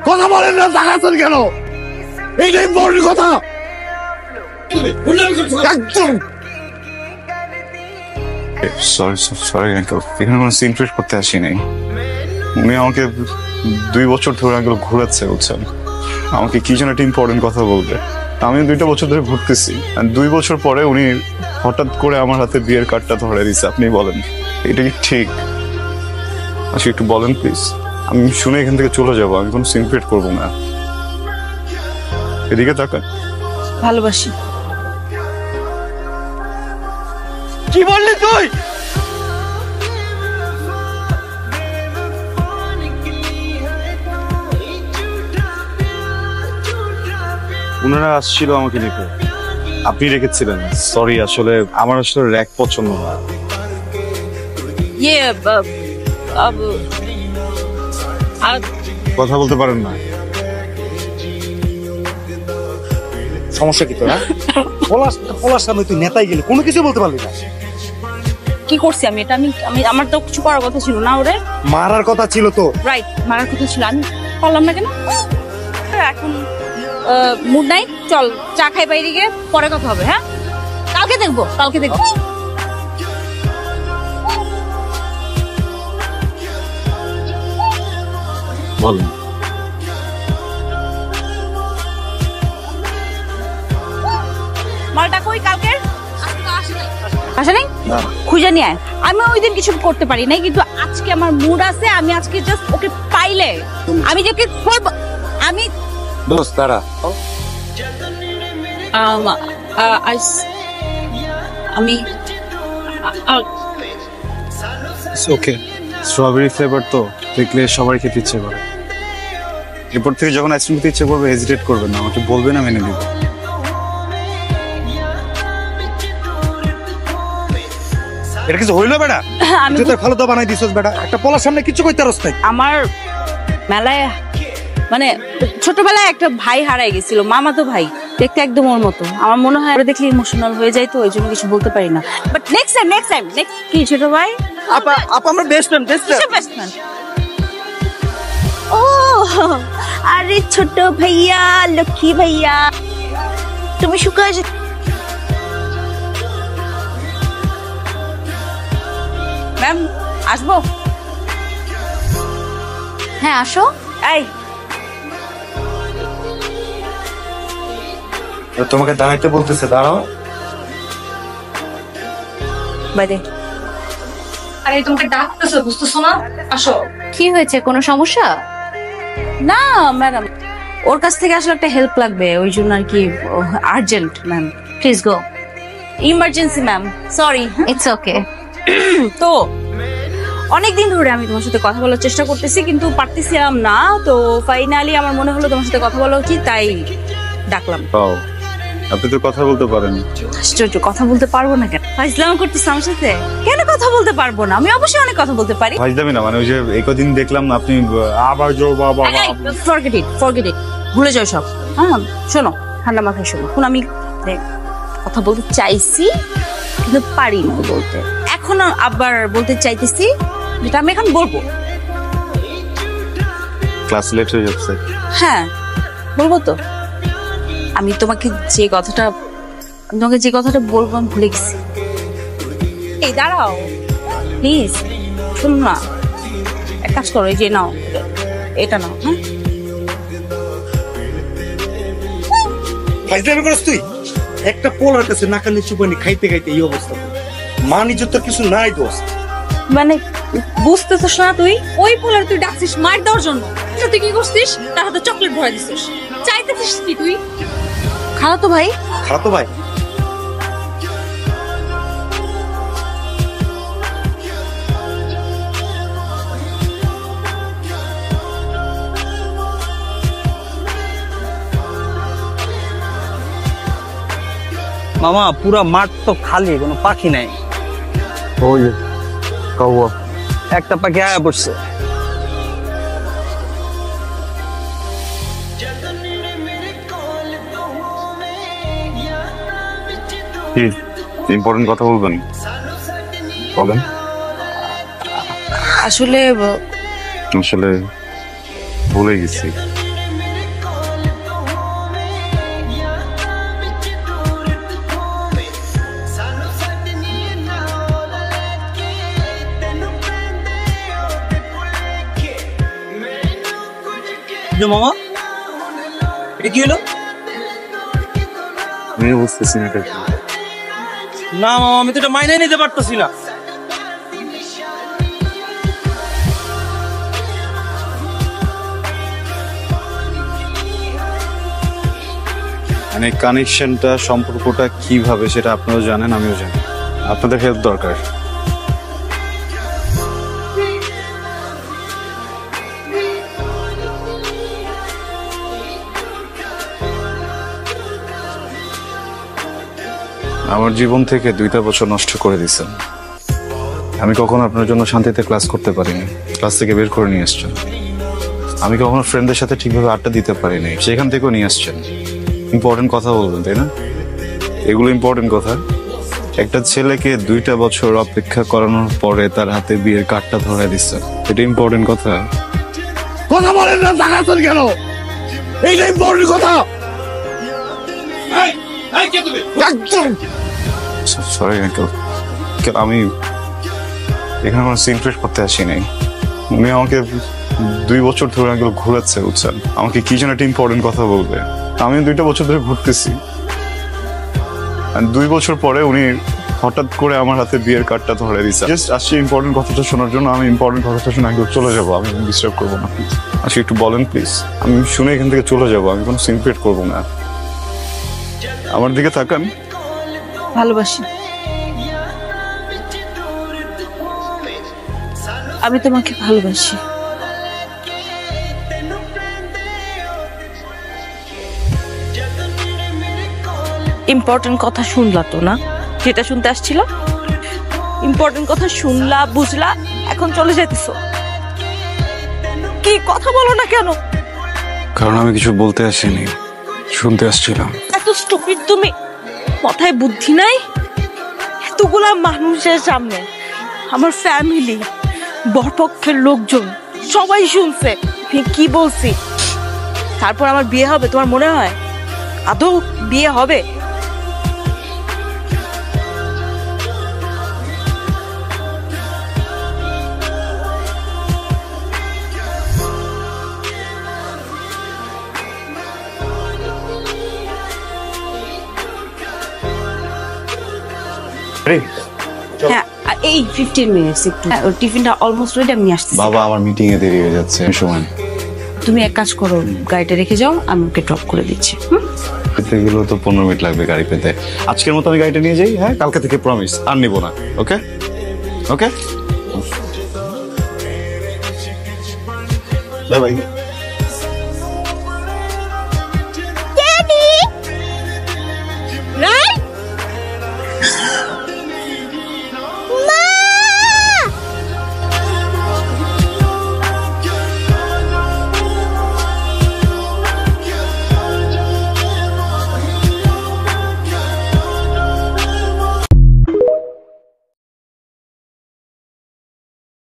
কথা বলেন না, তাকাচ্ছেন কেন? এইটা ইম্পর্টেন্ট কথা। সরি আঙ্কেল, এখানে কোনো সিন ক্রিয়েট করতে আসি নাই। উনি আমাকে 2 বছর ধরে আঙ্কেল ঘুরাচ্ছে, বুঝছেন? আমাকে কি যেন একটা ইম্পর্টেন্ট কথা বলবে। আমি 2টা বছর ধরে ঘুরতেছি, 2 বছর পরে উনি হঠাৎ করে আমার হাতে বিয়ের কার্ডটা ধরে দিচ্ছে। আপনি বলেন এটা কি ঠিক? আচ্ছা একটু বলেন প্লিজ, আমি শুনে এখান থেকে চলে যাবো। আমি কোনো সিন ক্রিয়েট করবো না। এদিকে তাকান। ভালোবাসি। কি বললি তুই? ওনারা আসছিল আমাকে নিতে, আপনি রেখেছিলেন। সরি, আসলে আমার আসলে র্যাক পছন্দ না। কথা বলতে পারেন না? সমস্যা কি তোরা? পলাশ সামনে তুই নেতাই গেলি, কোনো কিছু বলতে পারলি না। কি করছি আমি? এটা আমি আমার তো কিছু করার কথা ছিল না। ওরে মারার কথা ছিল তো। রাইট, মারার কথা ছিল, আমি পারলাম না কেন? এখন মুড নাই, চল চা খাই বাইরে গিয়ে, পরে কথা হবে। হ্যাঁ, কালকে দেখবো। বলেন। মালটা কই কালকের? আসে নাই? খুঁজে নিয়ে আয়। আমি ওই দিন কিছু করতে পারি নাই, কিন্তু আজকে আমার মুড আছে। আমি আজকে জাস্ট ওকে পাইলে আমি যে ওকে করবো। আমি দোস্ত তারা আমি ওকে, স্ট্রবেরি ফ্লেভার তো দেখলে সবাই খেতে ইচ্ছে করে। এরপর থেকে যখন আইসক্রিম খেতে ইচ্ছে করবে হেজিটেট করবেন না, আমাকে বলবেন, না মেনে নিব। এটা কিছু হইলো বেটা? আমি তুই তোর ফালুদা বানাই দিছস বেটা। একটা পলার সামনে কিছু কইতে পারছ না। আমার মেলায় মানে ছোটবেলায় একটা ভাই হারাই গেছিল, মামা তো ভাই, দেখতে একদম ওর মতো। আমার মনে হয় দেখলে ইমোশনাল হয়ে যায়, তো ওই জন্য কিছু বলতে পারি না। বাট নেক্সট টাইম কি ছোট ভাই? আপা আমরা বেস্ট ফ্রেন্ড। ও আরে ছোট ভাইয়া, লক্ষ্মী ভাইয়া, তুমি শুকায় ম্যাম আসবো? হ্যাঁ আসো। এই তোমাকে দাঁড়াইতে বলতেছে, দাঁড়াও। বাইরে। আরে তোমাকে ডাকতেছে, বুঝতেছো না? আসো। কি হয়েছে, কোনো সমস্যা? না ম্যাডাম, ওর কাছ থেকে আসলে একটা হেল্প লাগবে, ওই জন্য আর কি। Urgent ma'am, please go. Emergency ma'am, sorry. It's okay. তো অনেকদিন ধরে আমি তোমার সাথে কথা বলার চেষ্টা করতেছি, কিন্তু পারতেছিলাম না। তো ফাইনালি আমার মনে হলো তোমার সাথে কথা বলা উচিত, তাই ডাকলাম। আপনি তো কথা বলতে পারেন। আশ্চর্য, কথা বলতে পারবো না কেন? ফাইজলামি করতেছ আমার সাথে? কেন কথা বলতে পারবো না? আমি অবশ্যই অনেক কথা বলতে পারি। ফাইজলামি না, মানে ওই যে এই কদিন দেখলাম আপনি আবার জো বাবা। ফরগেট ইট, ভুলে যাও সব। হ্যাঁ শোনো, ঠান্ডা মাথায় শোনো। এখন আমি কথা বলতে চাইছি, কিন্তু পারি না বলতে। এখন আবার বলতে চাইতেছি, যেটা আমি এখন বলবো। ক্লাস লেট হয়ে যাচ্ছে। হ্যাঁ বলবো তো। আমি তোমাকে যে কথাটা বলবো আমি ভুলে গেছি। এই দাঁড়াও প্লিজ, শুনো না, এক কাজ করো, এই যে নাও, এটা নাও। হ্যাঁ ফাইজলামি করছ তুই? একটা পোলার কাছে নাকানি চুপানি খাইতে এই অবস্থা। মান ইজ্জত তোর কিছু নাই দোস্ত। মানে বুঝতেছিস না তুই? ওই পোলার তুই ডাকছিস মার দেওয়ার জন্য, তুই কি করছিস? তার হাতে চকলেট ভরে দিছিস। চাইতেছিস কি তুই? খালাতো ভাই। মামা পুরা মাঠ তো খালি, কোনো পাখি নাই। ওই কাউয়া একটা পাখি আয়া পড়ছে। ইম্পর্টেন্ট কথা বলবেন, বলেন। আসলে ভুলে গেছি। মামা এটা কি হলো? আমি বুঝতেছি না এটা কি। না মামা, আমি তো এটা মাইনে নিতে পারতেছি না। মানে কানেকশনটা, সম্পর্কটা কিভাবে সেটা আপনারা জানেন, আমিও জানি। আপনাদের হেল্প দরকার। আমার জীবন থেকে 2টা বছর নষ্ট করে দিয়েছেন। আমি কখনো আপনার জন্য শান্তিতে ক্লাস করতে পারিনি, ক্লাস থেকে বের করে নিয়ে আসছেন। আমি কখনো ফ্রেন্ডদের সাথে ঠিকভাবে আড্ডা দিতে পারিনি, সেখান থেকেও নিয়ে আসছেন। ইম্পর্টেন্ট কথা বলবেন, তাই না? এগুলো ইম্পর্টেন্ট কথা। একটা ছেলেকে 2টা বছর অপেক্ষা করানোর পরে তার হাতে বিয়ের কার্ডটা ধরায় দিচ্ছেন, এটা ইম্পর্টেন্ট কথা। কথা বলেন না, তাকাতেন কেন? এইটা ইম্পর্টেন্ট কথা। সরি আঙ্কেল, আমি এখানে কোনো সিন ক্রিয়েট করতে আসি নাই। উনি আমাকে 2 বছর ধরে আঙ্কেল ঘুরাচ্ছে, বুঝছেন? আমাকে কি যেন একটা ইম্পর্টেন্ট কথা বলবে। আমি 2টা বছর ধরে ঘুরতেছি, 2 বছর পরে উনি হঠাৎ করে আমার হাতে বিয়ের কার্ডটা ধরে দিচ্ছে। জাস্ট আসছি ইম্পর্টেন্ট কথাটা শোনার জন্য। আমি ইম্পর্টেন্ট কথাটা শুনে আঙ্কেল চলে যাবো, আমি ডিস্টার্ব করবো না প্লিজ। আচ্ছা একটু বলেন প্লিজ, আমি শুনে এখান থেকে চলে যাবো, আমি কোনো সিন ক্রিয়েট করবো না। আমার দিকে তাকান। ভালোবাসি। আমি তোমাকে ভালোবাসি। ইম্পর্টেন্ট কথা শুনলা তো না, যেটা শুনতে আসছিল? ইম্পর্টেন্ট কথা শুনলা, বুঝলা, এখন চলে যাইতেছো। কি কথা বলো না কেন? কারণ আমি কিছু বলতে আসিনি, শুনতে আসছিলাম। এত স্টুপিড তুমি, মাথায় বুদ্ধি নাই? এতগুলা মানুষের সামনে, আমার ফ্যামিলি, বরপক্ষের লোকজন সবাই শুনছে আমি কি বলছি। তারপর আমার বিয়ে হবে তোমার মনে হয়? আদৌ বিয়ে হবে? হ্যাঁ, আর এই 15 মিনিটস একটু, টিফিনটা অলমোস্ট রেডি, আমি আসছি। বাবা আমার মিটিং এ দেরি হয়ে যাচ্ছে, সময়। তুমি এক কাজ করো, গাড়িটা রেখে যাও, আমি ওকে ড্রপ করে দিচ্ছি। পেতে গেলেও তো 15 মিনিট লাগবে গাড়ি পেতে। আজকের মতো আমি গাড়িটা নিয়ে যাই, হ্যাঁ? কালকে থেকে প্রমিস আর নিব না। ওকে ওকে, বাই বাই।